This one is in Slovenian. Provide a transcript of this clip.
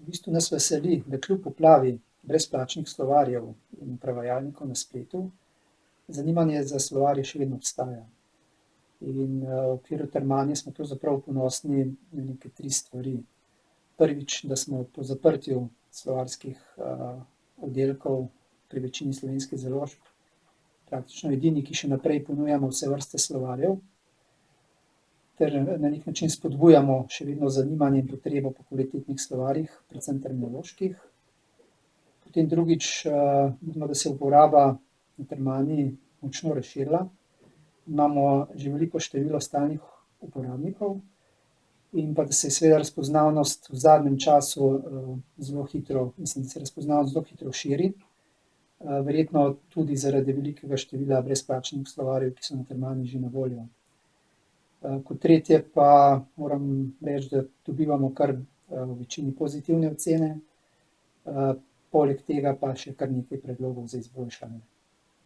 V bistvu nas veseli, da kljub poplavi brezplačnih slovarjev in prevajalnikov na spletu, zanimanje za slovarje še vedno obstaja. In v okviru Termanje smo pravzaprav ponosni na neke 3 stvari. Prvič, da smo po zaprtju slovarskih oddelkov pri večini slovenskih založb praktično edini, ki še naprej ponujamo vse vrste slovarjev, ter na neki način spodbujamo še vedno zanimanje in potrebo po kvalitetnih slovarjih, predvsem terminoloških. Potem drugič, vidimo, da se je uporaba na Termani močno razširila. Imamo že veliko število stalnih uporabnikov in pa da se je seveda razpoznavnost v zadnjem času zelo hitro širi. Verjetno tudi zaradi velikega števila brezplačnih slovarjev, ki so na Termani že na voljo. Kot tretje pa moram reči, da dobivamo kar v večini pozitivne ocene. Poleg tega pa še kar nekaj predlogov za izboljšanje.